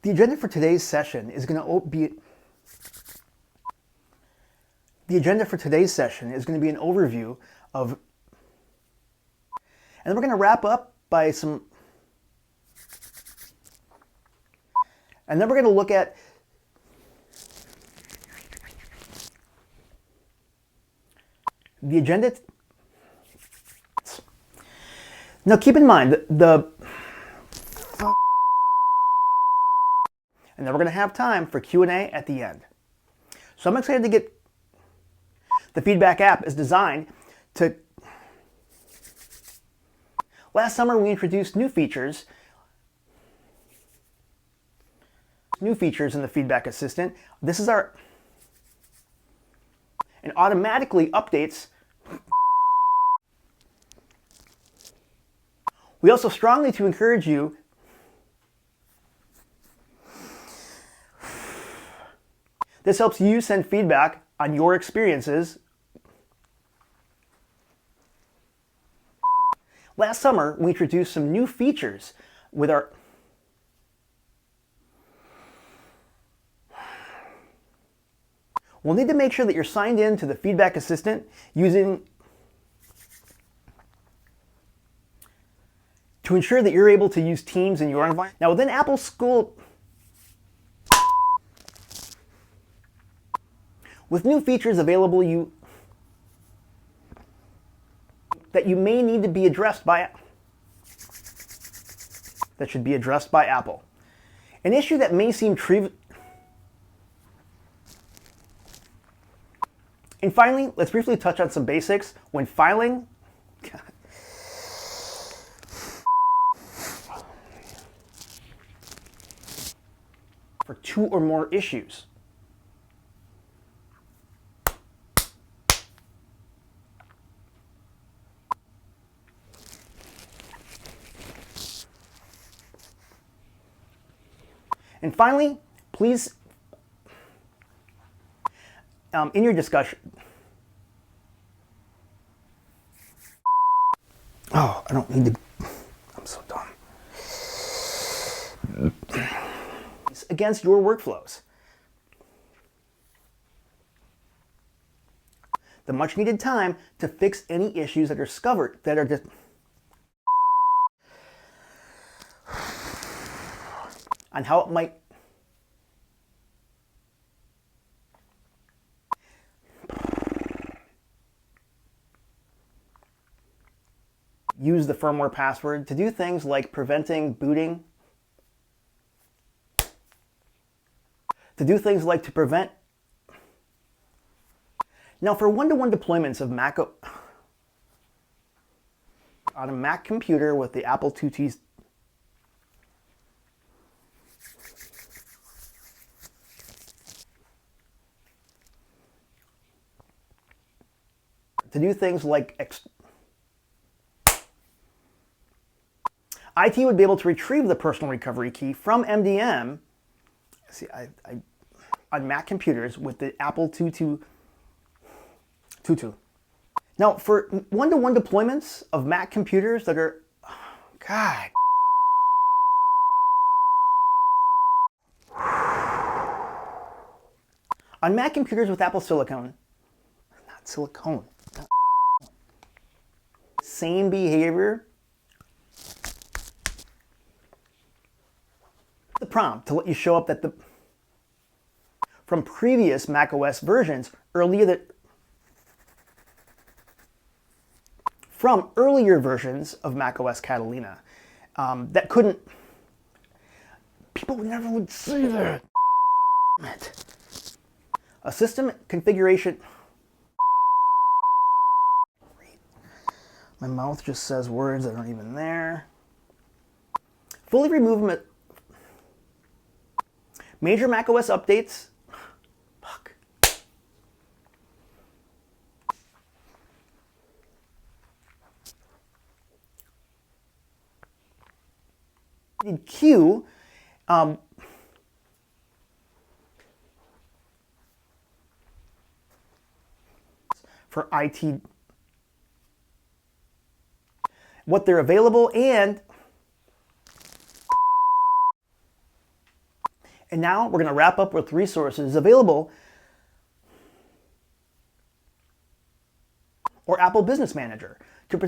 The agenda for today's session is going to be an overview of, and then we're going to wrap up by some, and then we're going to look at the agenda. Now keep in mind and then we're going to have time for Q&A at the end. So I'm excited to get, the feedback app is designed to, last summer we introduced new features in the feedback assistant. This is and automatically updates. We also strongly to encourage you this helps you send feedback on your experiences. Last summer, we introduced some new features with our We'll need to make sure that you're signed in to the feedback assistant to ensure that you're able to use Teams in your environment. Now within Apple School, with new features available that you may need to be addressed by, that should be addressed by Apple. An issue that may seem trivial. And finally, let's briefly touch on some basics when filing. For two or more issues. And finally, please, in your discussion, oh, I don't need to, I'm so dumb. Against your workflows. The much needed time to fix any issues that are discovered that are just on how it might use the firmware password to do things like preventing booting, Now for one-to-one deployments of Mac on a Mac computer with the Apple IIt, to do things like IT would be able to retrieve the personal recovery key from MDM on Mac computers with the Apple IIt. Now, for one-to-one deployments of Mac computers that are, God. On Mac computers with Apple Silicon, not silicone, same behavior. The prompt to let you show up that from previous macOS versions from earlier versions of macOS Catalina that couldn't, people never would see that. A system configuration. My mouth just says words that aren't even there. Fully remove major macOS updates. Fuck. Q. For IT, what they're available, and And now we're going to wrap up with resources available or Apple Business Manager to